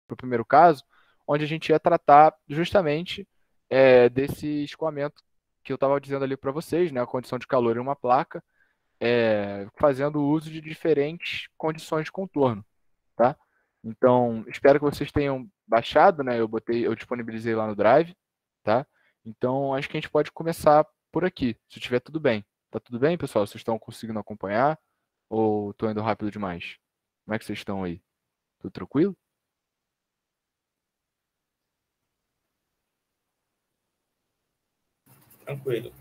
para o primeiro caso, onde a gente ia tratar justamente desse escoamento que eu estava dizendo ali para vocês, né, a condição de calor em uma placa, fazendo uso de diferentes condições de contorno, tá? Então, espero que vocês tenham baixado, né? Eu disponibilizei lá no Drive, tá? Então, acho que a gente pode começar por aqui, se tiver tudo bem. Tá tudo bem, pessoal? Vocês estão conseguindo acompanhar? Ou estou indo rápido demais? Como é que vocês estão aí? Tudo tranquilo? Tranquilo.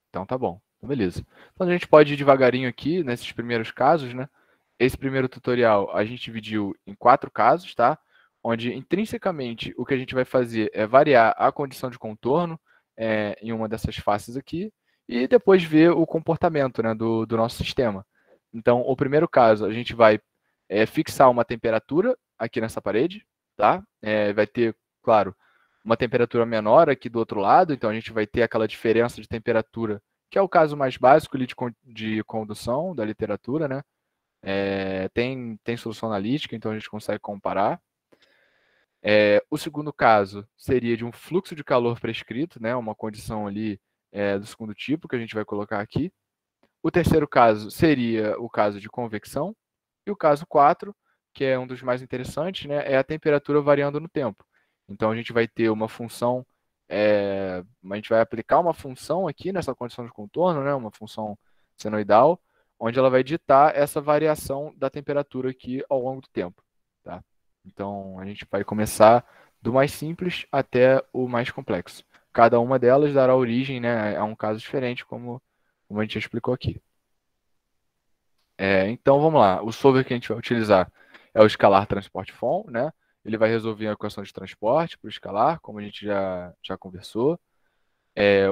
Então tá bom. Então, beleza. Então a gente pode ir devagarinho aqui nesses primeiros casos, né? Esse primeiro tutorial a gente dividiu em 4 casos, tá? Onde intrinsecamente o que a gente vai fazer é variar a condição de contorno em uma dessas faces aqui e depois ver o comportamento, né, do nosso sistema. Então, o primeiro caso, a gente vai fixar uma temperatura aqui nessa parede, tá? Vai ter, claro, uma temperatura menor aqui do outro lado, então a gente vai ter aquela diferença de temperatura, que é o caso mais básico ali de condução da literatura, né? Tem solução analítica, então a gente consegue comparar. O segundo caso seria de um fluxo de calor prescrito, né? Uma condição ali do segundo tipo, que a gente vai colocar aqui. O terceiro caso seria o caso de convecção. E o caso 4, que é um dos mais interessantes, né, é a temperatura variando no tempo. Então a gente vai ter uma função, a gente vai aplicar uma função aqui nessa condição de contorno, né, uma função senoidal, onde ela vai ditar essa variação da temperatura aqui ao longo do tempo. Tá? Então a gente vai começar do mais simples até o mais complexo. Cada uma delas dará origem, né, a um caso diferente, como a gente já explicou aqui. Então vamos lá, o solver que a gente vai utilizar é o escalar transport form, né? Ele vai resolver a equação de transporte para o escalar, como a gente já conversou.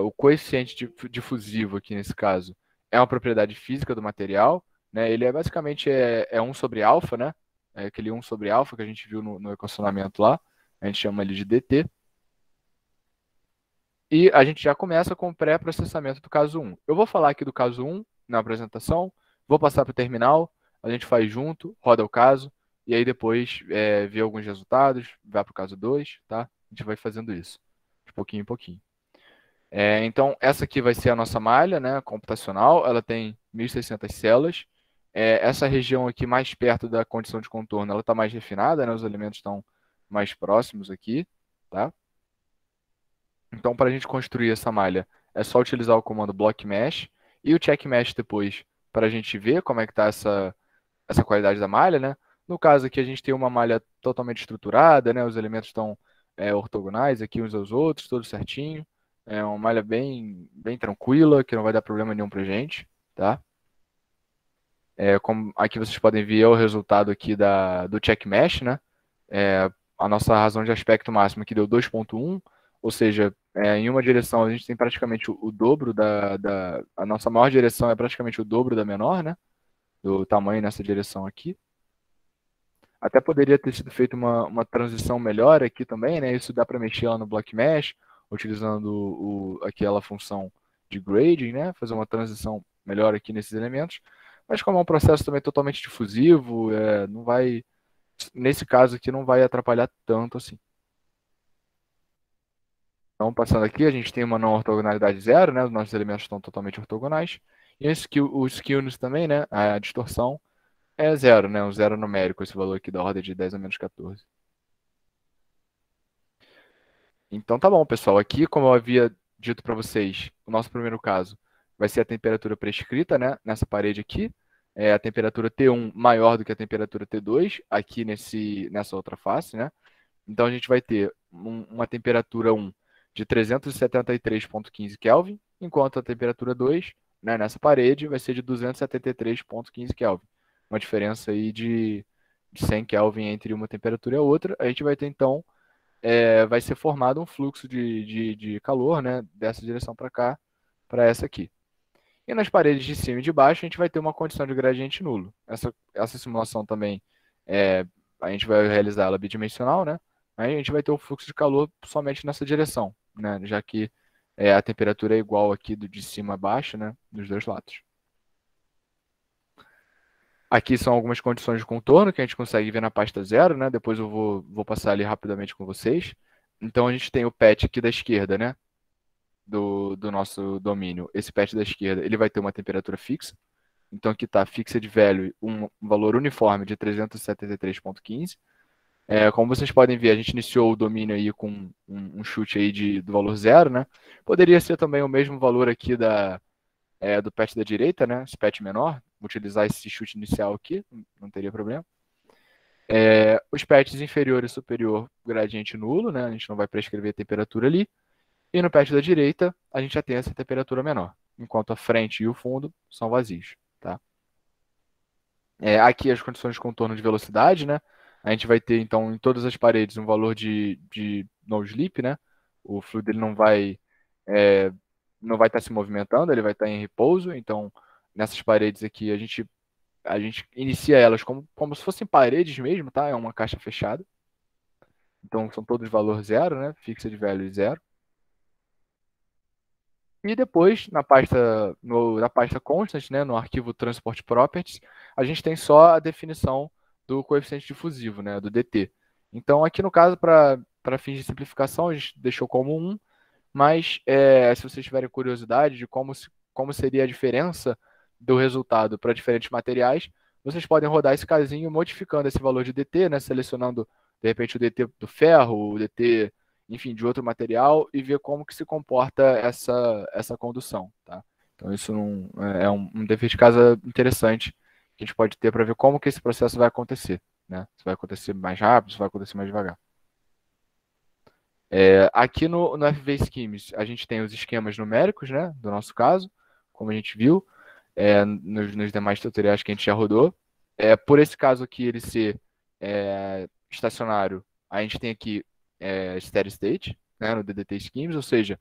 O coeficiente difusivo aqui nesse caso é uma propriedade física do material, né? Ele basicamente 1 sobre alfa, né? É aquele 1 sobre alfa que a gente viu no equacionamento lá, a gente chama ele de dt. E a gente já começa com o pré-processamento do caso 1. Eu vou falar aqui do caso 1 na apresentação, vou passar para o terminal, a gente faz junto, roda o caso, e aí depois vê alguns resultados, vai para o caso 2, tá? A gente vai fazendo isso, de pouquinho em pouquinho. Então, essa aqui vai ser a nossa malha, né, computacional, ela tem 1.600 células. Essa região aqui mais perto da condição de contorno, ela está mais refinada, né, os elementos estão mais próximos aqui, tá? Então, para a gente construir essa malha, é só utilizar o comando blockmesh e o checkmesh depois, para a gente ver como é que está essa qualidade da malha, né? No caso aqui, a gente tem uma malha totalmente estruturada, né? Os elementos estão ortogonais aqui uns aos outros, tudo certinho. É uma malha bem tranquila, que não vai dar problema nenhum para a gente, tá? Como aqui vocês podem ver, é o resultado aqui do checkmesh, né? A nossa razão de aspecto máximo aqui deu 2,1, ou seja, em uma direção a gente tem praticamente o dobro a nossa maior direção é praticamente o dobro da menor, né? Do tamanho nessa direção aqui. Até poderia ter sido feita uma transição melhor aqui também, né? Isso dá para mexer lá no Block Mesh, utilizando aquela função de grading, né? Fazer uma transição melhor aqui nesses elementos. Mas como é um processo também totalmente difusivo, não vai, nesse caso aqui, não vai atrapalhar tanto assim. Então, passando aqui, a gente tem uma não ortogonalidade zero, né? Os nossos elementos estão totalmente ortogonais. E o skewness também, né? A distorção é zero, né? Um zero numérico, esse valor aqui da ordem de 10 a menos 14. Então tá bom, pessoal. Aqui, como eu havia dito para vocês, o nosso primeiro caso vai ser a temperatura prescrita, né? Nessa parede aqui. É a temperatura T1 maior do que a temperatura T2, aqui nessa outra face, né? Então a gente vai ter uma temperatura 1 de 373,15 Kelvin, enquanto a temperatura 2, né, nessa parede, vai ser de 273,15 Kelvin. Uma diferença aí de 100 Kelvin entre uma temperatura e a outra. A gente vai ter, então, vai ser formado um fluxo de calor, né, dessa direção para cá, para essa aqui. E nas paredes de cima e de baixo, a gente vai ter uma condição de gradiente nulo. Essa simulação também, a gente vai realizar ela bidimensional, né? Aí a gente vai ter o fluxo de calor somente nessa direção, né? Já que a temperatura é igual aqui de cima a baixo, né? Dos dois lados. Aqui são algumas condições de contorno que a gente consegue ver na pasta 0, né? Depois eu vou passar ali rapidamente com vocês. Então a gente tem o patch aqui da esquerda, né? Do nosso domínio. Esse patch da esquerda, ele vai ter uma temperatura fixa. Então aqui está fixa de value, um valor uniforme de 373,15. Como vocês podem ver, a gente iniciou o domínio aí com um chute aí do valor 0, né? Poderia ser também o mesmo valor aqui do patch da direita, né? Esse patch menor, utilizar esse chute inicial aqui, não teria problema. Os patches inferior e superior, gradiente nulo, né? A gente não vai prescrever temperatura ali. E no patch da direita, a gente já tem essa temperatura menor, enquanto a frente e o fundo são vazios, tá? Aqui as condições de contorno de velocidade, né? A gente vai ter, então, em todas as paredes um valor de no sleep, né? O fluido ele é, não vai estar se movimentando, ele vai estar em repouso. Então, nessas paredes aqui, a gente inicia elas como se fossem paredes mesmo, tá? É uma caixa fechada. Então, são todos valor zero, né? Fixa de value zero. E depois, na pasta constant, né, no arquivo transport properties, a gente tem só a definição do coeficiente difusivo, né, do dt. Então, aqui no caso, para fins de simplificação, a gente deixou como 1, mas se vocês tiverem curiosidade de como seria a diferença do resultado para diferentes materiais, vocês podem rodar esse casinho modificando esse valor de dt, né, selecionando, de repente, o dt do ferro, o dt, enfim, de outro material e ver como que se comporta essa condução, tá? Então, isso é um dever de casa interessante que a gente pode ter para ver como que esse processo vai acontecer, né? Se vai acontecer mais rápido, se vai acontecer mais devagar. Aqui no FV Schemes, a gente tem os esquemas numéricos, né, do nosso caso, como a gente viu, nos demais tutoriais que a gente já rodou. Por esse caso aqui, ele ser estacionário, a gente tem aqui steady state, né, no DDT Schemes, ou seja,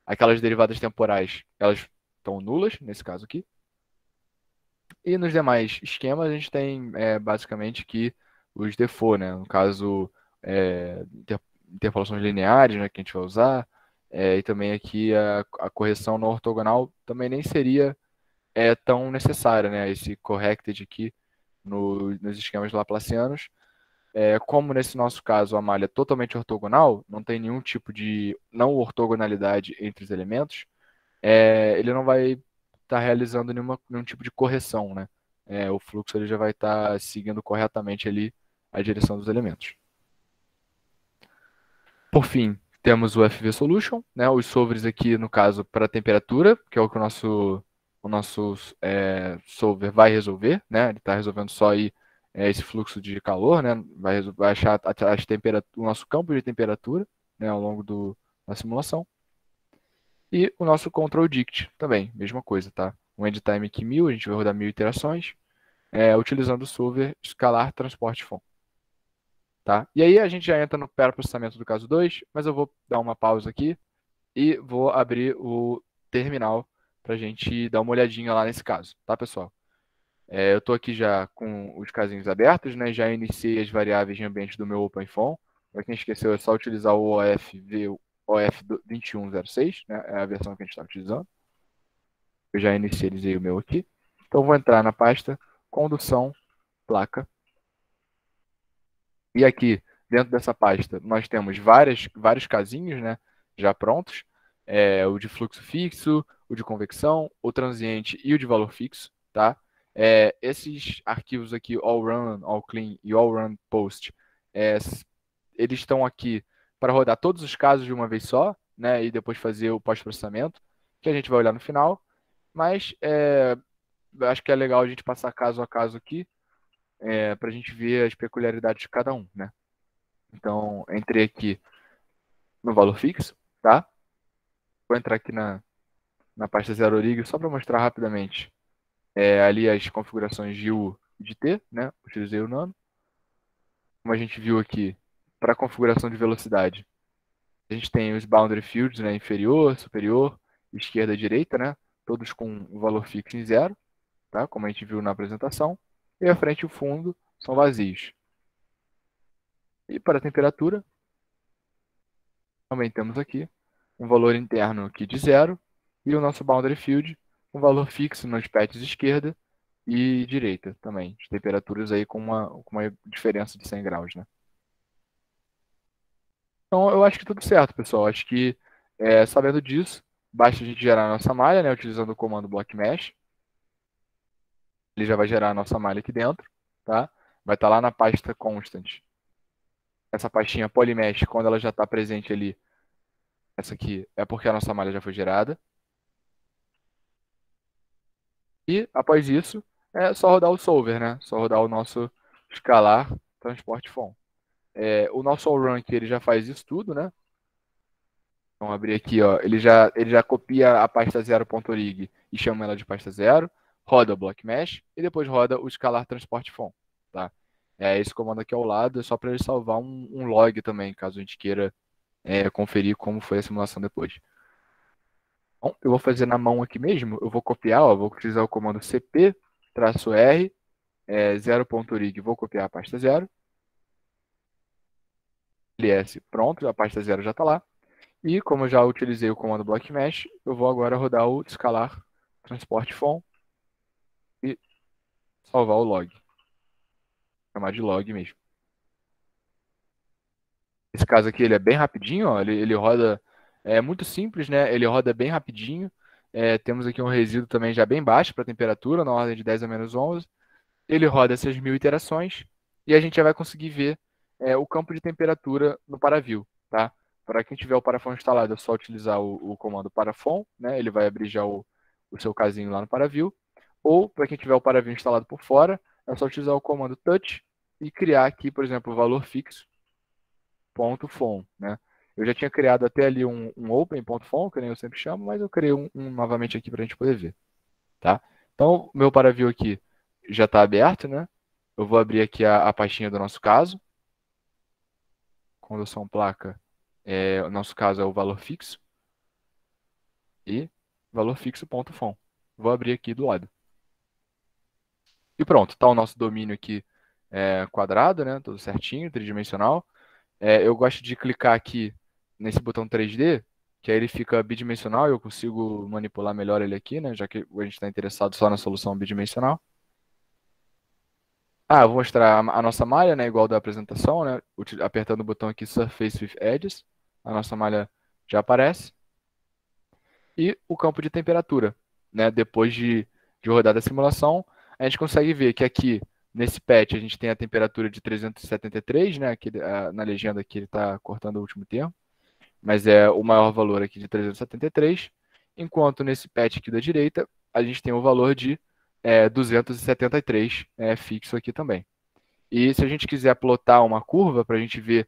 aquelas derivadas temporais, elas estão nulas, nesse caso aqui. E nos demais esquemas, a gente tem basicamente aqui os default, né, no caso, interpolações lineares, né, que a gente vai usar, e também aqui a correção não ortogonal também nem seria tão necessária, né, esse corrected aqui nos esquemas laplacianos. Como nesse nosso caso a malha é totalmente ortogonal, não tem nenhum tipo de não ortogonalidade entre os elementos, ele não vai estar realizando nenhum tipo de correção, né? O fluxo ele já vai estar seguindo corretamente ali a direção dos elementos. Por fim, temos o FV Solution, né? Os solvers aqui, no caso, para temperatura, que é o que o nosso solver vai resolver, né? Ele está resolvendo só aí esse fluxo de calor, né? Vai achar o nosso campo de temperatura, né? Ao longo da simulação. E o nosso Control Dict também, mesma coisa, tá? Um end time aqui 1000, a gente vai rodar 1000 iterações, utilizando o solver Scalar Transport Form. Tá? E aí a gente já entra no pré-processamento do caso 2, mas eu vou dar uma pausa aqui e vou abrir o terminal para a gente dar uma olhadinha lá nesse caso, tá, pessoal? Eu estou aqui já com os casinhos abertos, né? Já iniciei as variáveis de ambiente do meu OpenFOAM. Para quem esqueceu, é só utilizar o OF, ver o OF 2106, né? É a versão que a gente está utilizando. Eu já inicializei o meu aqui. Então, vou entrar na pasta condução placa. E aqui, dentro dessa pasta, nós temos vários casinhos, né, já prontos. O de fluxo fixo, o de convecção, o transiente e o de valor fixo, tá? Esses arquivos aqui, all run, all clean e all run post, eles estão aqui para rodar todos os casos de uma vez só, né, e depois fazer o pós-processamento, que a gente vai olhar no final. Mas acho que é legal a gente passar caso a caso aqui, para a gente ver as peculiaridades de cada um, né? Então, entrei aqui no valor fixo, tá? Vou entrar aqui na pasta zero orig só para mostrar rapidamente ali as configurações de U e de T, né? Utilizei o nano. Como a gente viu aqui, para a configuração de velocidade, a gente tem os boundary fields, né? Inferior, superior, esquerda e direita, né? Todos com o valor fixo em zero, tá? Como a gente viu na apresentação. E a frente e o fundo são vazios. E para a temperatura, também temos aqui um valor interno aqui de zero e o nosso boundary field, um valor fixo nos patches esquerda e direita também, de temperaturas aí com uma diferença de 100 graus, né? Então, eu acho que tudo certo, pessoal. Acho que, sabendo disso, basta a gente gerar a nossa malha, né, utilizando o comando blockmesh. Ele já vai gerar a nossa malha aqui dentro, tá? Vai estar lá na pasta constant. Essa pastinha polymesh, quando ela já está presente ali, essa aqui é porque a nossa malha já foi gerada. E, após isso, é só rodar o solver, né? Só rodar o nosso escalar transport form. O nosso all-run aqui, ele já faz isso tudo, né? Vamos abrir aqui, ó. Ele já copia a pasta 0.rig e chama ela de pasta 0, roda o block mesh e depois roda o escalar transport form, tá? Esse comando aqui ao lado é só para ele salvar um log também, caso a gente queira conferir como foi a simulação depois. Bom, eu vou fazer na mão aqui mesmo, eu vou copiar, ó, vou utilizar o comando cp-r 0.rig, vou copiar a pasta 0, ls, pronto, a pasta 0 já está lá. E como eu já utilizei o comando blockmesh, eu vou agora rodar o escalar transport form e salvar o log. Chamar de log mesmo. Esse caso aqui ele é bem rapidinho, ó, ele roda, é muito simples, né? Ele roda bem rapidinho. Temos aqui um resíduo também já bem baixo para a temperatura, na ordem de 10 a menos 11. Ele roda essas 1000 iterações e a gente já vai conseguir ver o campo de temperatura no paraview, tá? Para quem tiver o Parafon instalado, é só utilizar o comando Parafon, né? Ele vai abrir já o seu casinho lá no paraview. Ou, para quem tiver o paraview instalado por fora, é só utilizar o comando touch e criar aqui, por exemplo, o valor fixo .fon, né? Eu já tinha criado até ali um open.fon, que nem eu sempre chamo, mas eu criei um novamente aqui para a gente poder ver, tá? Então, o meu paraview aqui já está aberto, né? Eu vou abrir aqui a pastinha do nosso caso. Condução placa, o nosso caso é o valor fixo. E valor fixo.fon. Vou abrir aqui do lado. E pronto, está o nosso domínio aqui quadrado, né? Tudo certinho, tridimensional. Eu gosto de clicar aqui nesse botão 3D, que aí ele fica bidimensional e eu consigo manipular melhor ele aqui, né? Já que a gente está interessado só na solução bidimensional. Eu vou mostrar a nossa malha, né? Igual da apresentação, né? Apertando o botão aqui Surface with Edges, a nossa malha já aparece. E o campo de temperatura, né? Depois de rodar a simulação, a gente consegue ver que aqui nesse patch a gente tem a temperatura de 373, né? Aqui, na legenda aqui ele está cortando o último termo, mas é o maior valor aqui de 373, enquanto nesse patch aqui da direita a gente tem o valor de 273 fixo aqui também. E se a gente quiser plotar uma curva para a gente ver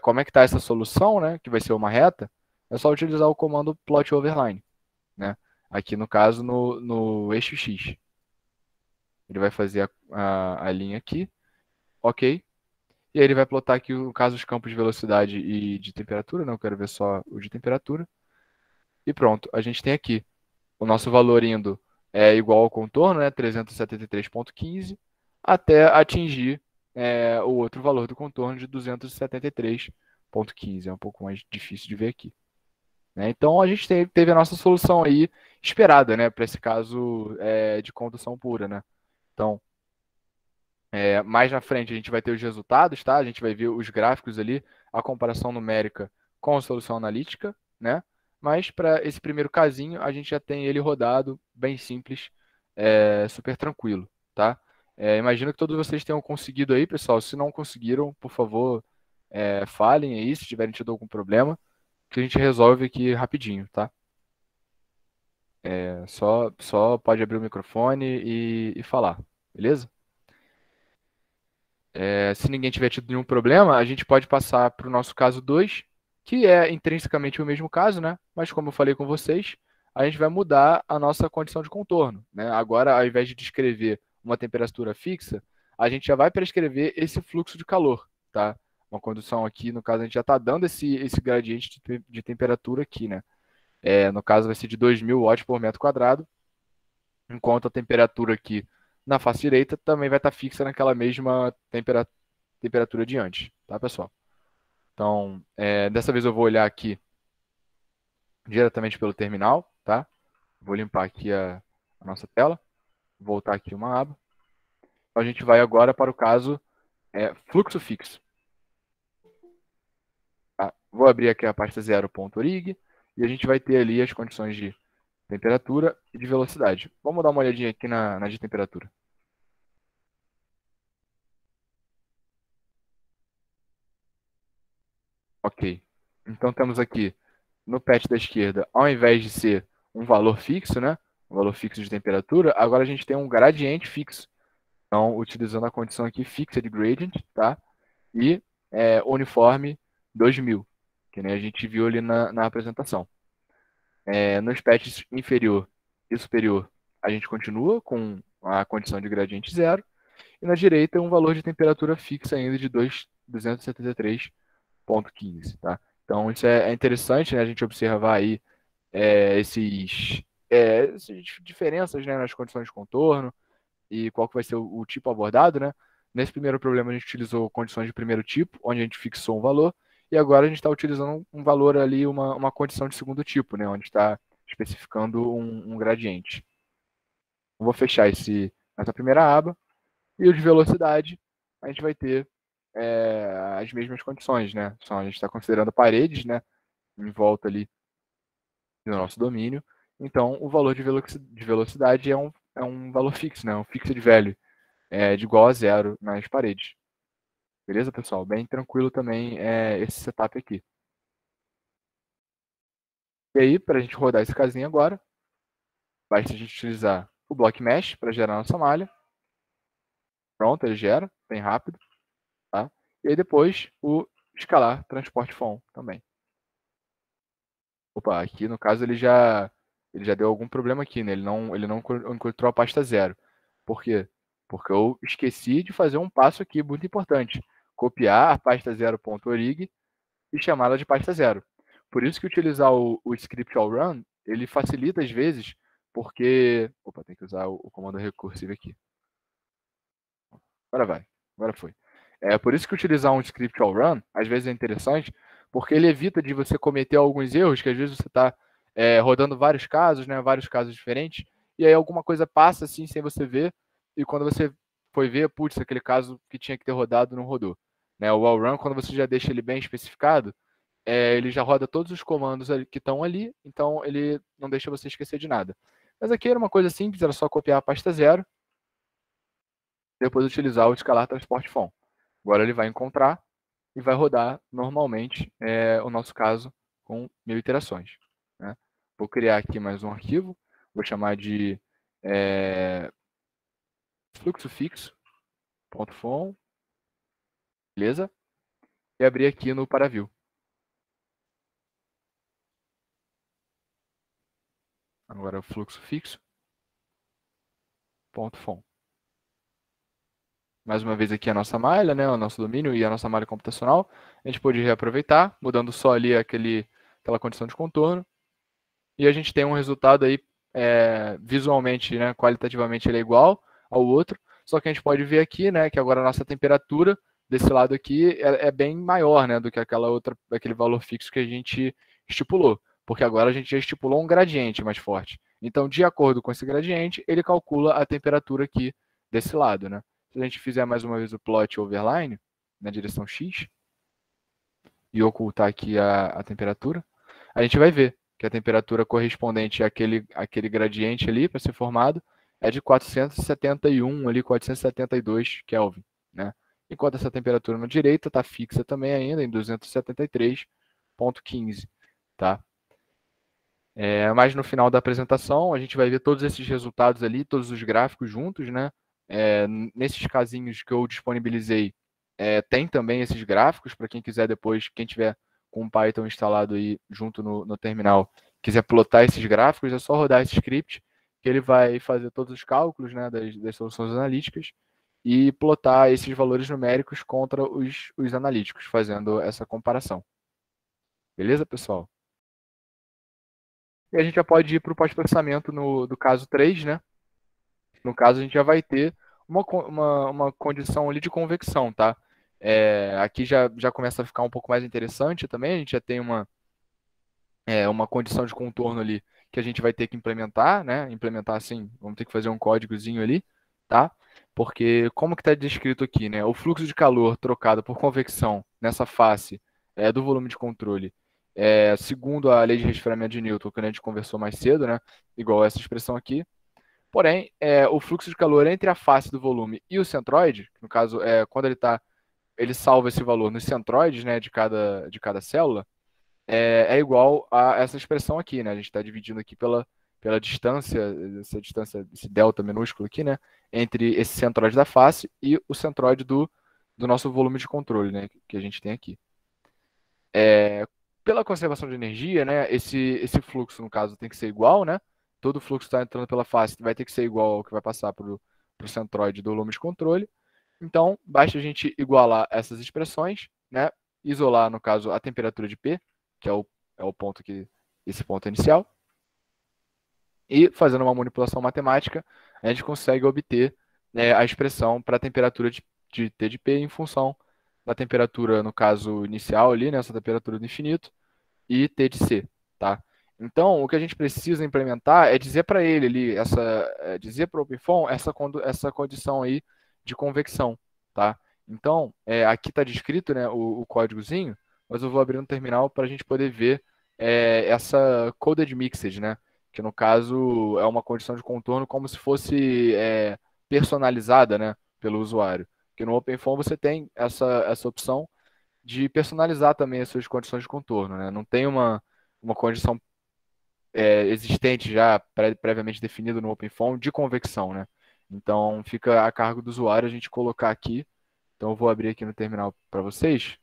como é que está essa solução, né, que vai ser uma reta, é só utilizar o comando plot overline, né? Aqui no caso no eixo X. Ele vai fazer a linha aqui, ok? E aí ele vai plotar aqui, no caso, os campos de velocidade e de temperatura, não quero ver só o de temperatura. E pronto, a gente tem aqui o nosso valor indo igual ao contorno, né, 373,15, até atingir o outro valor do contorno de 273,15. É um pouco mais difícil de ver aqui, né? Então a gente teve a nossa solução aí esperada, né, para esse caso de condução pura, né? Então, mais na frente a gente vai ter os resultados, tá? A gente vai ver os gráficos ali, a comparação numérica com a solução analítica, né? Mas para esse primeiro casinho, a gente já tem ele rodado, bem simples, super tranquilo, tá? Imagino que todos vocês tenham conseguido aí, pessoal. Se não conseguiram, por favor, falem aí se tiverem tido algum problema, que a gente resolve aqui rapidinho, tá? Só pode abrir o microfone e falar, beleza? Se ninguém tiver tido nenhum problema, a gente pode passar para o nosso caso 2, que é intrinsecamente o mesmo caso, né? Mas como eu falei com vocês, a gente vai mudar a nossa condição de contorno, né? Agora, ao invés de descrever uma temperatura fixa, a gente já vai prescrever esse fluxo de calor, tá? Uma condução aqui, no caso, a gente já está dando esse gradiente de temperatura aqui, né? No caso, vai ser de 2.000 watts por metro quadrado, enquanto a temperatura aqui na face direita também vai estar fixa naquela mesma temperatura de antes, tá, pessoal? Então, dessa vez eu vou olhar aqui diretamente pelo terminal, tá? Vou limpar aqui a nossa tela. voltar aqui uma aba. Então, a gente vai agora para o caso fluxo fixo. Tá? Vou abrir aqui a pasta 0.orig e a gente vai ter ali as condições de temperatura e de velocidade. Vamos dar uma olhadinha aqui na de temperatura. Ok. Então temos aqui no patch da esquerda, ao invés de ser um valor fixo, né? Um valor fixo de temperatura, agora a gente tem um gradiente fixo. Então, utilizando a condição aqui fixa de gradient, tá? E uniforme 2000, que nem a gente viu ali na apresentação. Nos patches inferior e superior, a gente continua com a condição de gradiente zero. E na direita, um valor de temperatura fixa ainda de 273,15, tá? Então, isso é interessante, né? A gente observar aí essas diferenças, né, nas condições de contorno e qual que vai ser o tipo abordado, né? Nesse primeiro problema, a gente utilizou condições de primeiro tipo, onde a gente fixou um valor, e agora a gente está utilizando um valor ali, uma condição de segundo tipo, né? Onde está especificando um gradiente. Eu vou fechar essa primeira aba, e o de velocidade, a gente vai ter as mesmas condições, né? Só a gente está considerando paredes, né? Em volta ali do nosso domínio. Então, o valor de velocidade é um valor fixo, né? Um fixed value, de igual a zero nas paredes. Beleza, pessoal? Bem tranquilo também esse setup aqui. E aí, para a gente rodar esse casinho agora, basta a gente utilizar o Block Mesh para gerar nossa malha. Pronto, ele gera, bem rápido. Tá? E aí depois o escalar transporte FOM também. Opa, aqui no caso ele já deu algum problema aqui, né? Ele não encontrou a pasta zero. Por quê? Porque eu esqueci de fazer um passo aqui muito importante. Copiar a pasta 0.orig e chamá-la de pasta zero. Por isso que utilizar o script all run, ele facilita às vezes, porque... Opa, tem que usar o comando recursive aqui. Agora vai, agora foi. Por isso que utilizar um script all run, às vezes é interessante, porque ele evita de você cometer alguns erros, que às vezes você está rodando vários casos, né, vários casos diferentes, e aí alguma coisa passa assim sem você ver, e quando você foi ver, putz, aquele caso que tinha que ter rodado não rodou. Né? O all run, quando você já deixa ele bem especificado, ele já roda todos os comandos que estão ali, então ele não deixa você esquecer de nada. Mas aqui era uma coisa simples, era só copiar a pasta zero, depois utilizar o escalar transporte FOM. Agora ele vai encontrar e vai rodar normalmente o nosso caso com 1000 iterações. Né? Vou criar aqui mais um arquivo, vou chamar de fluxo fixo.fom, beleza? E abrir aqui no Paraview. Agora o fluxo fixo.fom. Mais uma vez aqui a nossa malha, né, o nosso domínio e a nossa malha computacional. A gente pode reaproveitar, mudando só ali aquela condição de contorno. E a gente tem um resultado aí visualmente, né, qualitativamente ele é igual ao outro, só que a gente pode ver aqui, né, que agora a nossa temperatura desse lado aqui é bem maior, né, do que aquele valor fixo que a gente estipulou, porque agora a gente já estipulou um gradiente mais forte. Então, de acordo com esse gradiente, ele calcula a temperatura aqui desse lado, né. Se a gente fizer mais uma vez o plot overline, na direção X, e ocultar aqui a temperatura, a gente vai ver que a temperatura correspondente àquele gradiente ali para ser formado é de 471, ali 472 Kelvin, né? Enquanto essa temperatura na direita está fixa também ainda em 273,15, tá? Mas no final da apresentação a gente vai ver todos esses resultados ali, todos os gráficos juntos, né? Nesses casinhos que eu disponibilizei, tem também esses gráficos para quem quiser depois, quem tiver com o Python instalado aí junto no terminal, quiser plotar esses gráficos, é só rodar esse script que ele vai fazer todos os cálculos, né, das soluções analíticas e plotar esses valores numéricos contra os analíticos, fazendo essa comparação. Beleza, pessoal? E a gente já pode ir para o pós-processamento do caso 3, né? No caso, a gente já vai ter uma condição ali de convecção, tá? Aqui já começa a ficar um pouco mais interessante também, a gente já tem uma condição de contorno ali que a gente vai ter que implementar, né? Implementar assim, vamos ter que fazer um códigozinho ali, tá? Porque como que está descrito aqui, né? O fluxo de calor trocado por convecção nessa face do volume de controle, segundo a lei de resfriamento de Newton, que a gente conversou mais cedo, né? Igual essa expressão aqui. Porém, o fluxo de calor entre a face do volume e o centroide, que no caso é quando ele salva esse valor nos centroides, né, de cada célula, é igual a essa expressão aqui, né? A gente está dividindo aqui pela distância, essa distância, esse delta minúsculo aqui, né? Entre esse centroide da face e o centroide do nosso volume de controle, né? Que a gente tem aqui. Pela conservação de energia, né? Esse fluxo, no caso, tem que ser igual, né? Todo fluxo que está entrando pela face vai ter que ser igual ao que vai passar para o centroide do volume de controle. Então, basta a gente igualar essas expressões, né? Isolar, no caso, a temperatura de P, que é o ponto que esse ponto inicial, e fazendo uma manipulação matemática, a gente consegue obter, né, a expressão para a temperatura de T de P em função da temperatura, no caso inicial ali, né, essa temperatura do infinito, e T de C, tá? Então, o que a gente precisa implementar é dizer para ele ali, dizer para o OpenFOAM essa condição aí de convecção, tá? Então, aqui está descrito, né, o códigozinho, mas eu vou abrir um terminal para a gente poder ver essa coded mixed, né? Que no caso é uma condição de contorno como se fosse personalizada, né, pelo usuário. Que no OpenFOAM você tem essa opção de personalizar também as suas condições de contorno, né? Não tem uma condição existente já previamente definida no OpenFOAM de convecção, né? Então fica a cargo do usuário a gente colocar aqui. Então eu vou abrir aqui no terminal para vocês,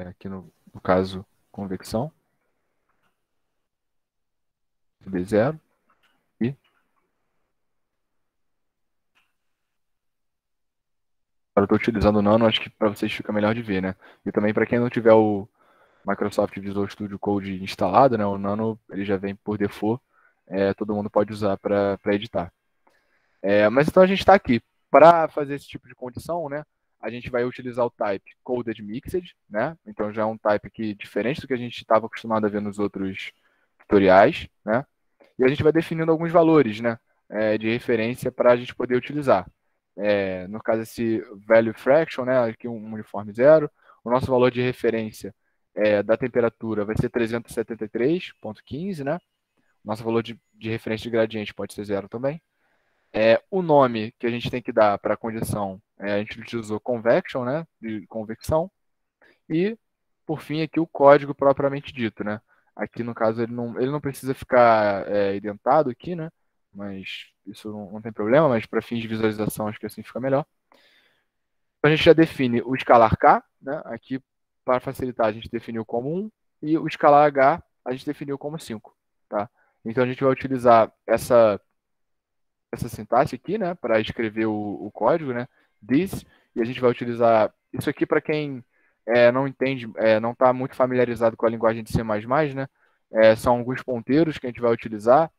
aqui no caso convecção, B0 e agora eu estou utilizando o Nano, acho que para vocês fica melhor de ver, né? E também para quem não tiver o Microsoft Visual Studio Code instalado, né? O Nano ele já vem por default, todo mundo pode usar para editar. Mas então a gente está aqui. Para fazer esse tipo de condição, né, a gente vai utilizar o type coded mixed, né? Então já é um type que diferente do que a gente estava acostumado a ver nos outros tutoriais, né? E a gente vai definindo alguns valores, né, de referência para a gente poder utilizar. No caso, esse value fraction, né, aqui um uniforme zero. O nosso valor de referência da temperatura vai ser 373,15, né? Nosso valor de referência de gradiente pode ser zero também. O nome que a gente tem que dar para a condição, a gente utilizou convection, né, de convecção, e, por fim, aqui o código propriamente dito, né. Aqui, no caso, ele não precisa ficar identado aqui, né, mas isso não tem problema, mas para fins de visualização acho que assim fica melhor. Então, a gente já define o escalar K, né, aqui, para facilitar, a gente definiu como 1, e o escalar H a gente definiu como 5, tá? Então, a gente vai utilizar essa sintaxe aqui, né, para escrever o código, né, this, e a gente vai utilizar isso aqui para quem não entende, não está muito familiarizado com a linguagem de C++, né, são alguns ponteiros que a gente vai utilizar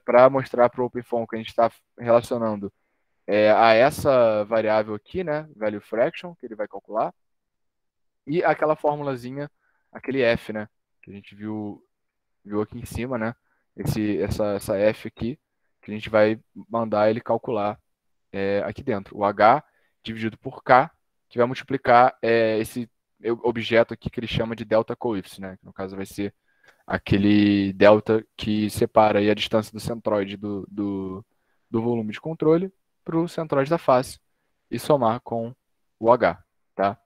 para mostrar para o OpenFOAM que a gente está relacionando a essa variável aqui, né, value fraction, que ele vai calcular, e aquela formulazinha, aquele f, né, que a gente viu aqui em cima, né, essa f aqui, que a gente vai mandar ele calcular aqui dentro. O H dividido por K, que vai multiplicar esse objeto aqui que ele chama de delta coefficient, né? Que no caso vai ser aquele delta que separa aí a distância do centroide do volume de controle para o centroide da face e somar com o H, tá?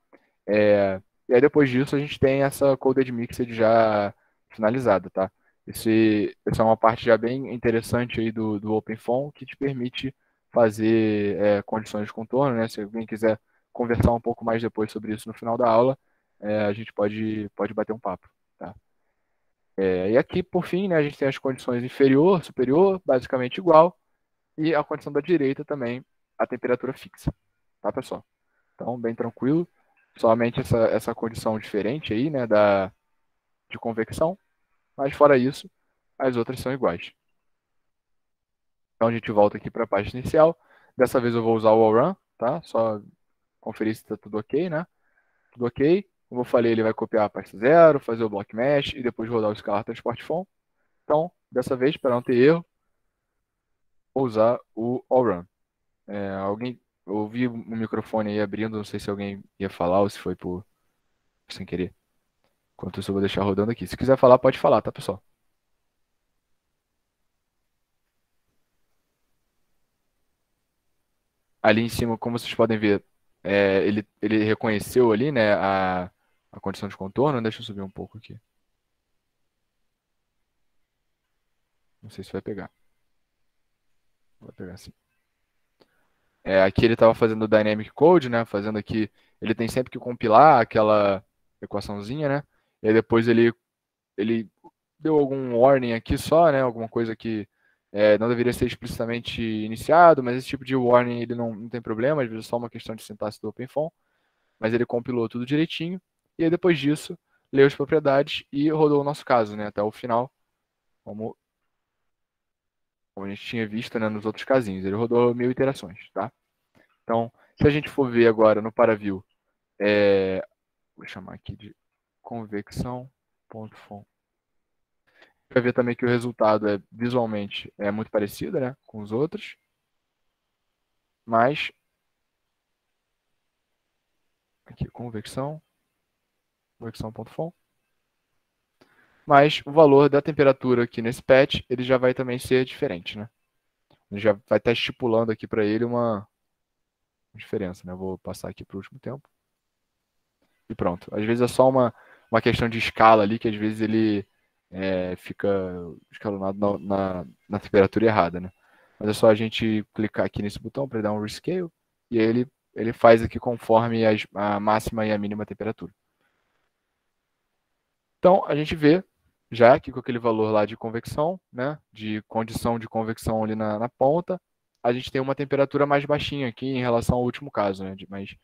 E aí depois disso a gente tem essa coded mixed já finalizada, tá? Essa é uma parte já bem interessante aí do OpenFOAM que te permite fazer condições de contorno, né? Se alguém quiser conversar um pouco mais depois sobre isso no final da aula, a gente pode bater um papo, tá? E aqui, por fim, né, a gente tem as condições inferior, superior, basicamente igual, e a condição da direita também, a temperatura fixa, tá, pessoal? Então, bem tranquilo, somente essa condição diferente aí, né, de convecção, mas fora isso, as outras são iguais. Então a gente volta aqui para a página inicial. Dessa vez eu vou usar o allrun, tá? Só conferir se está tudo ok, né? Tudo ok. Como eu falei, ele vai copiar a pasta 0, fazer o block mesh e depois rodar o scalar transport form. Então, dessa vez, para não ter erro, vou usar o all run. Alguém, eu ouvi o microfone aí abrindo, não sei se alguém ia falar ou se foi por sem querer. Enquanto isso, eu vou deixar rodando aqui. Se quiser falar, pode falar, tá, pessoal? Ali em cima, como vocês podem ver, ele reconheceu ali, né, a condição de contorno. Deixa eu subir um pouco aqui. Não sei se vai pegar. Vai pegar sim. Aqui ele estava fazendo o Dynamic Code, né? Fazendo aqui. Ele tem sempre que compilar aquela equaçãozinha, né? E aí depois ele deu algum warning aqui só, né? Alguma coisa que não deveria ser explicitamente iniciado, mas esse tipo de warning ele não tem problema, às vezes é só uma questão de sintaxe do OpenFOAM. Mas ele compilou tudo direitinho. E aí depois disso, leu as propriedades e rodou o nosso caso, né? Até o final, como, como a gente tinha visto, né, nos outros casinhos. Ele rodou 1000 iterações, tá? Então, se a gente for ver agora no ParaView, vou chamar aqui de convecção.font. Vai ver também que o resultado visualmente é muito parecido, né, com os outros, mas aqui convecção.font, mas o valor da temperatura aqui nesse patch, ele já vai também ser diferente, né? Ele já vai estar estipulando aqui para ele uma diferença, né? Eu vou passar aqui para o último tempo. E pronto. Às vezes é só uma questão de escala ali, que às vezes ele fica escalonado na temperatura errada, né? Mas é só a gente clicar aqui nesse botão para dar um rescale e aí ele faz aqui conforme a máxima e a mínima temperatura. Então, a gente vê já aqui com aquele valor lá de convecção, né, de condição de convecção ali na ponta, a gente tem uma temperatura mais baixinha aqui em relação ao último caso, né, mas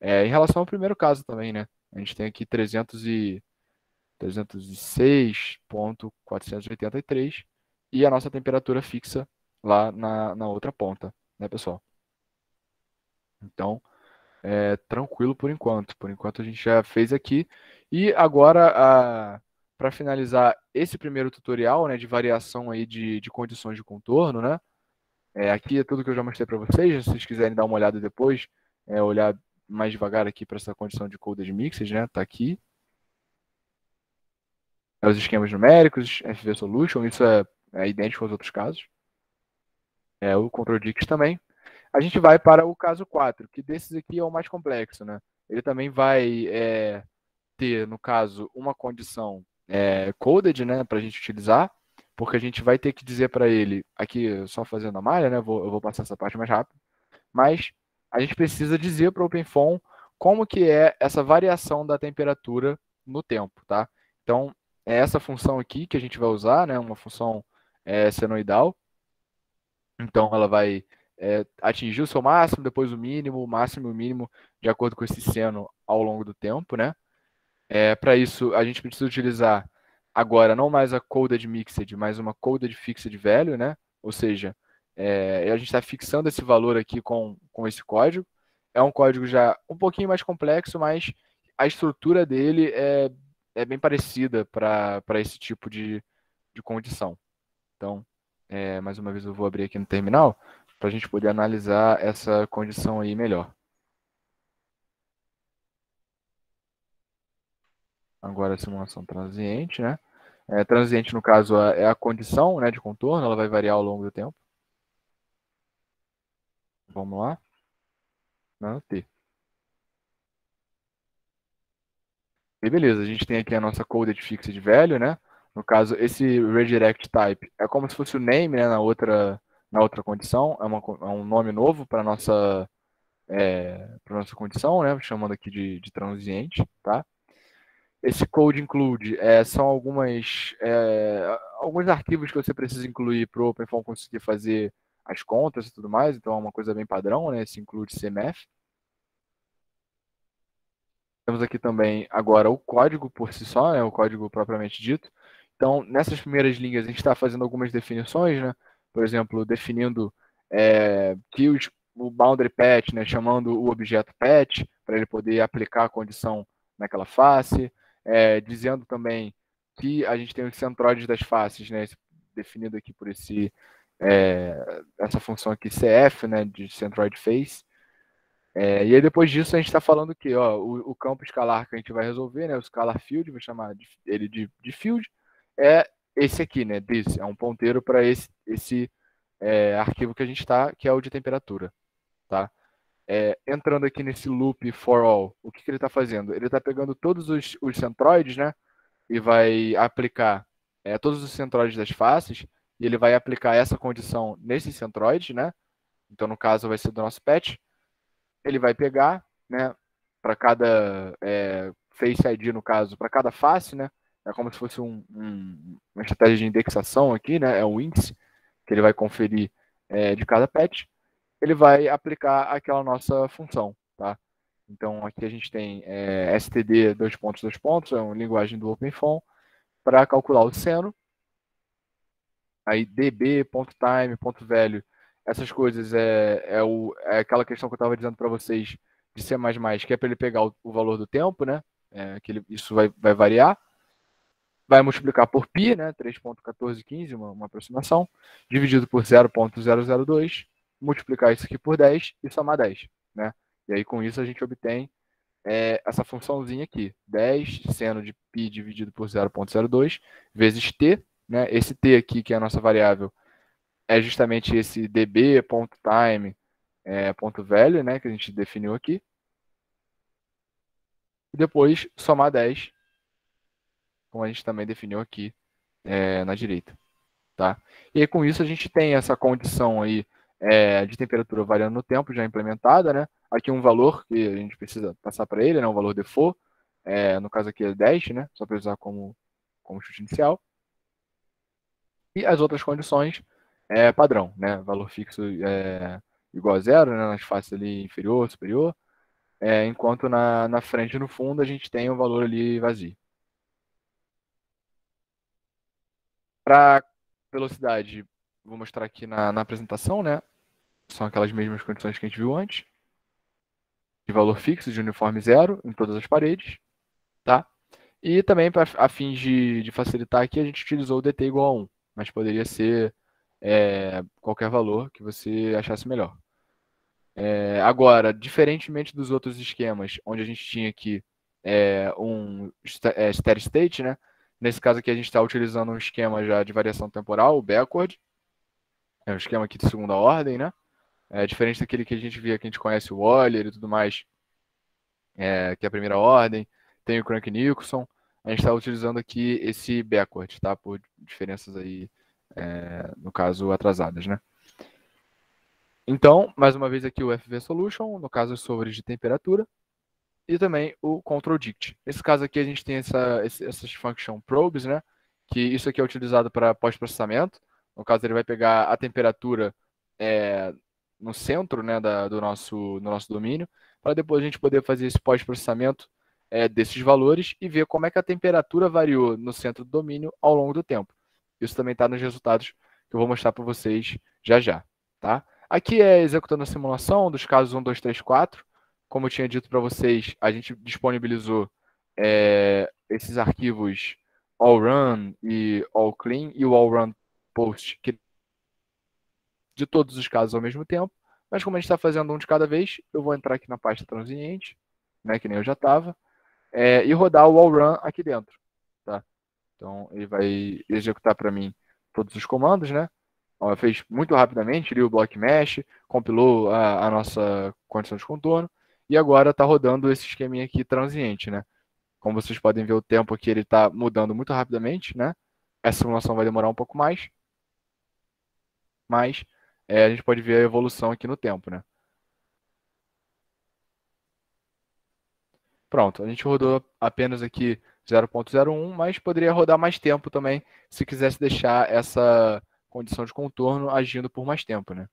em relação ao primeiro caso também, né, a gente tem aqui 306.483 e a nossa temperatura fixa lá na outra ponta, né, pessoal? Então, tranquilo por enquanto. Por enquanto a gente já fez aqui. E agora, para finalizar esse primeiro tutorial, né, de variação aí de condições de contorno, né? Aqui é tudo que eu já mostrei para vocês. Se vocês quiserem dar uma olhada depois, olhar mais devagar aqui para essa condição de coded mixes, né? Tá aqui. Os esquemas numéricos, FV Solution, isso é idêntico aos outros casos. O Control Dix também. A gente vai para o caso 4, que desses aqui é o mais complexo, né? Ele também vai ter, no caso, uma condição coded, né, para a gente utilizar, porque a gente vai ter que dizer para ele, aqui só fazendo a malha, né, eu vou passar essa parte mais rápido, mas a gente precisa dizer para o OpenFOAM como que é essa variação da temperatura no tempo, tá? Então, é essa função aqui que a gente vai usar, né, uma função senoidal. Então, ela vai atingir o seu máximo, depois o máximo e o mínimo, de acordo com esse seno ao longo do tempo, né? Para isso, a gente precisa utilizar agora não mais a coded mixed, mas uma coded fixed value, né? Ou seja, a gente está fixando esse valor aqui com esse código. É um código já um pouquinho mais complexo, mas a estrutura dele é bem parecida para esse tipo de condição. Então, mais uma vez eu vou abrir aqui no terminal para a gente poder analisar essa condição aí melhor. Agora a simulação transiente, né? Transiente, no caso, é a condição, né, de contorno, ela vai variar ao longo do tempo. Vamos lá. Não, T. E beleza, a gente tem aqui a nossa coded fixed value, né? No caso, esse redirect type é como se fosse o name, né, na outra condição. É um nome novo para nossa condição, né? Chamando aqui de transiente, tá? Esse code include são alguns arquivos que você precisa incluir para o OpenFOAM conseguir fazer as contas e tudo mais, então é uma coisa bem padrão, né? Esse include CMF. Temos aqui também agora o código por si só, né? O código propriamente dito. Então, nessas primeiras linhas, a gente está fazendo algumas definições, né? Por exemplo, definindo que o boundary patch, né? Chamando o objeto patch para ele poder aplicar a condição naquela face, dizendo também aqui a gente tem os centroides das faces, né? Definido aqui por essa função aqui CF, né? De centroid face. E aí depois disso a gente está falando que o campo escalar que a gente vai resolver, né? O scalar field, vou chamar ele de field, é esse aqui, né? This, é um ponteiro para esse arquivo que a gente está, que é o de temperatura, tá? Entrando aqui nesse loop for all, o que ele está fazendo? Ele está pegando todos os centroides, né? E vai aplicar todos os centroides das faces, e ele vai aplicar essa condição nesses centroides, né? Então, no caso, vai ser do nosso patch. Ele vai pegar, né? Para cada Face ID, no caso, para cada face, né? É como se fosse uma estratégia de indexação aqui, né? É um índice que ele vai conferir de cada patch. Ele vai aplicar aquela nossa função, tá? Então, aqui a gente tem std dois pontos, é uma linguagem do OpenFOAM, para calcular o seno. Aí db, ponto time, ponto value, essas coisas é aquela questão que eu estava dizendo para vocês de C++, que é para ele pegar o valor do tempo, né? Isso vai variar. Vai multiplicar por π, né? 3.1415, uma aproximação, dividido por 0.002, multiplicar isso aqui por 10 e somar 10, né? E aí com isso a gente obtém essa funçãozinha aqui, 10 seno de π dividido por 0.02 vezes t, né? Esse t aqui, que é a nossa variável, é justamente esse db.time ponto value, né? Que a gente definiu aqui. E depois somar 10, como a gente também definiu aqui na direita. Tá? E aí, com isso a gente tem essa condição aí de temperatura variando no tempo já implementada, né? Aqui um valor que a gente precisa passar para ele, né? Um valor default, no caso aqui é 10, né? Só para usar como chute inicial. E as outras condições padrão, né? Valor fixo igual a zero, né? Nas faces ali inferior, superior, enquanto na frente e no fundo a gente tem o valor ali vazio. Para velocidade, vou mostrar aqui na apresentação, né? São aquelas mesmas condições que a gente viu antes, de valor fixo, de uniforme zero em todas as paredes, tá? E também, a fim de facilitar aqui, a gente utilizou o dt igual a 1, mas poderia ser qualquer valor que você achasse melhor. Agora, diferentemente dos outros esquemas, onde a gente tinha aqui um steady state, né? Nesse caso aqui a gente está utilizando um esquema já de variação temporal, o backward, é um esquema aqui de segunda ordem, né? Diferente daquele que a gente via, que a gente conhece o Euler e tudo mais, que é a primeira ordem, tem o Crank-Nicolson, a gente está utilizando aqui esse backward, tá? Por diferenças aí, no caso, atrasadas, né? Então, mais uma vez aqui o FV Solution, no caso, os solvers de temperatura, e também o Control Dict. Nesse caso aqui a gente tem essas function probes, né? Que isso aqui é utilizado para pós-processamento. No caso, ele vai pegar a temperatura no centro, né, do no nosso domínio, para depois a gente poder fazer esse pós-processamento desses valores e ver como é que a temperatura variou no centro do domínio ao longo do tempo. Isso também está nos resultados que eu vou mostrar para vocês já já, tá? Aqui é executando a simulação dos casos 1, 2, 3, 4. Como eu tinha dito para vocês, a gente disponibilizou esses arquivos all run e all clean e o all run post, que de todos os casos ao mesmo tempo, mas como a gente está fazendo um de cada vez, eu vou entrar aqui na pasta transiente, né, que nem eu já estava, e rodar o all run aqui dentro. Tá? Então, ele vai executar para mim todos os comandos, né? Ó, fez muito rapidamente, liu o block mesh, compilou a nossa condição de contorno, e agora está rodando esse esqueminha aqui transiente, né? Como vocês podem ver, o tempo aqui ele está mudando muito rapidamente, né? Essa simulação vai demorar um pouco mais, mas a gente pode ver a evolução aqui no tempo, né? Pronto, a gente rodou apenas aqui 0.01, mas poderia rodar mais tempo também, se quisesse deixar essa condição de contorno agindo por mais tempo, né?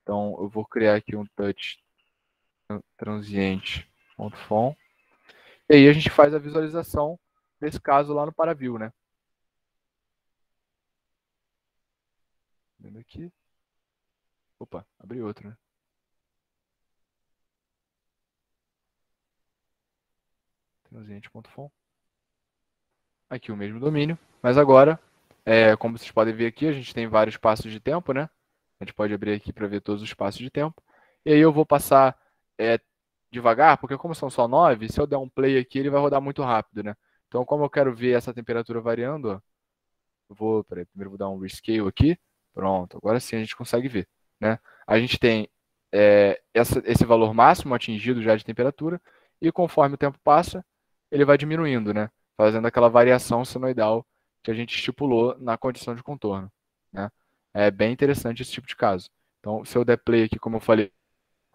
Então, eu vou criar aqui um touch transiente.fon. E aí a gente faz a visualização desse caso lá no Paraview, né? Vendo aqui. Opa, abri outro, né? Transiente.fon. aqui o mesmo domínio, mas agora, como vocês podem ver aqui, a gente tem vários passos de tempo, né? A gente pode abrir aqui para ver todos os passos de tempo. E aí eu vou passar devagar, porque como são só 9, se eu der um play aqui, ele vai rodar muito rápido, né? Então, como eu quero ver essa temperatura variando, ó, primeiro vou dar um rescale aqui. Pronto, agora sim a gente consegue ver, né? A gente tem esse valor máximo atingido já de temperatura, e conforme o tempo passa, ele vai diminuindo, né? Fazendo aquela variação senoidal que a gente estipulou na condição de contorno, né? É bem interessante esse tipo de caso. Então, se eu der play aqui, como eu falei,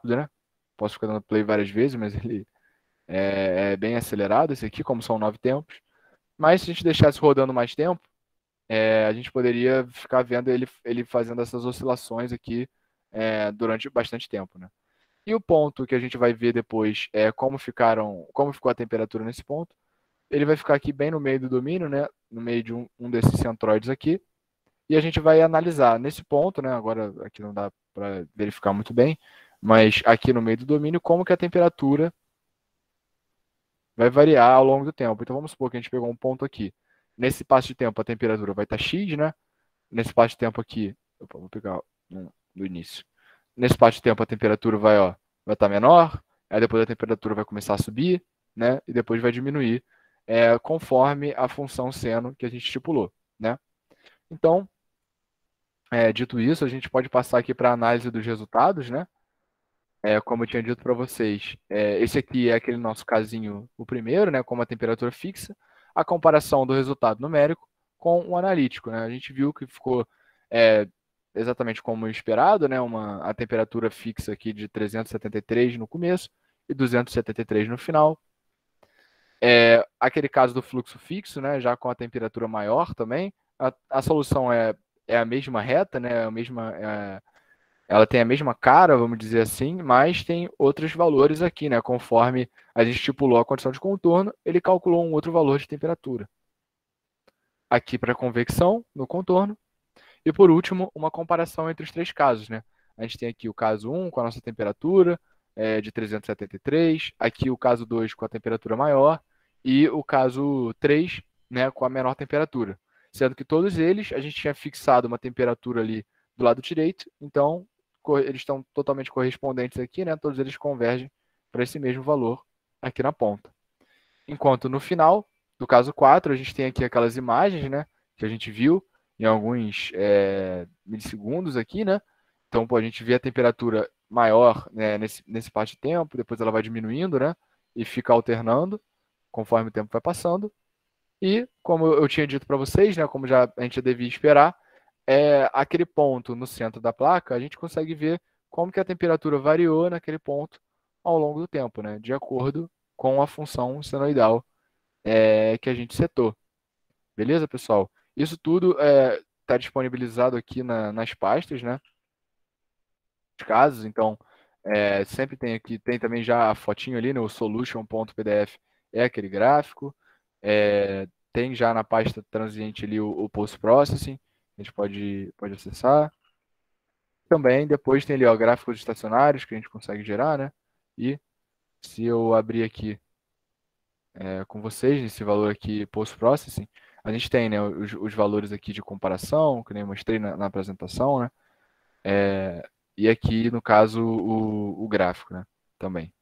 né? Posso ficar dando play várias vezes, mas ele é bem acelerado, esse aqui, como são 9 tempos. Mas se a gente deixasse rodando mais tempo, a gente poderia ficar vendo ele fazendo essas oscilações aqui durante bastante tempo, né? E o ponto que a gente vai ver depois é como ficou a temperatura nesse ponto. Ele vai ficar aqui bem no meio do domínio, né? No meio de um desses centroides aqui. E a gente vai analisar nesse ponto, né? Agora aqui não dá para verificar muito bem, mas aqui no meio do domínio, como que a temperatura vai variar ao longo do tempo. Então vamos supor que a gente pegou um ponto aqui. Nesse passo de tempo a temperatura vai estar X, né? Nesse passo de tempo aqui, vou pegar do início. Nesse passo de tempo a temperatura vai estar menor, aí depois a temperatura vai começar a subir, né? E depois vai diminuir, conforme a função seno que a gente estipulou, né? Então, dito isso, a gente pode passar aqui para a análise dos resultados, né? Como eu tinha dito para vocês, esse aqui é aquele nosso casinho, o primeiro, né, com uma temperatura fixa, a comparação do resultado numérico com o analítico, né? A gente viu que ficou exatamente como esperado, né, a temperatura fixa aqui de 373 no começo e 273 no final. Aquele caso do fluxo fixo, né, já com a temperatura maior também, a solução é a mesma reta, né, ela tem a mesma cara, vamos dizer assim, mas tem outros valores aqui, né? Conforme a gente estipulou a condição de contorno, ele calculou um outro valor de temperatura. Aqui para convecção, no contorno. E por último, uma comparação entre os três casos, né? A gente tem aqui o caso 1 com a nossa temperatura de 373, aqui o caso 2 com a temperatura maior e o caso 3, né, com a menor temperatura. Sendo que todos eles a gente tinha fixado uma temperatura ali do lado direito, então eles estão totalmente correspondentes aqui, né? Todos eles convergem para esse mesmo valor aqui na ponta. Enquanto no final, do caso 4, a gente tem aqui aquelas imagens, né, que a gente viu em alguns milissegundos aqui, né? Então, a gente vê a temperatura maior, né, nesse parte de tempo, depois ela vai diminuindo, né? E fica alternando conforme o tempo vai passando. E, como eu tinha dito para vocês, né, como a gente já devia esperar, aquele ponto no centro da placa, a gente consegue ver como que a temperatura variou naquele ponto ao longo do tempo, né, de acordo com a função senoidal que a gente setou. Beleza, pessoal? Isso tudo está disponibilizado aqui nas pastas, né? Os casos, então sempre tem também já a fotinho ali, né? O solution.pdf é aquele gráfico. Tem já na pasta transiente ali o post-processing, a gente pode acessar. Também depois tem ali ó, gráficos estacionários que a gente consegue gerar, né? E se eu abrir aqui com vocês, nesse valor aqui post-processing, a gente tem né, os valores aqui de comparação, que nem eu mostrei na apresentação, né? E aqui, no caso, o gráfico, né? Também.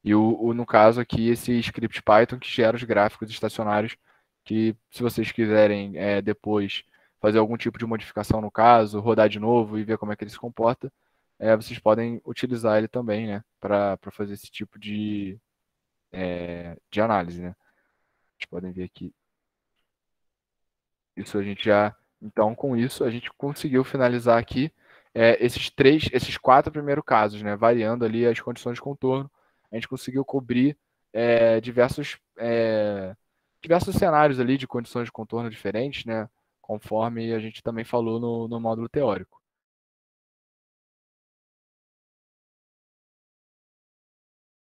E no caso aqui, esse script Python que gera os gráficos estacionários, que se vocês quiserem depois fazer algum tipo de modificação no caso, rodar de novo e ver como é que ele se comporta, vocês podem utilizar ele também, né? Para fazer esse tipo de análise, né? Vocês podem ver aqui. Isso a gente já. Então, com isso, a gente conseguiu finalizar aqui esses 4 primeiros casos, né? Variando ali as condições de contorno. A gente conseguiu cobrir diversos cenários ali de condições de contorno diferentes, né? Conforme a gente também falou no módulo teórico.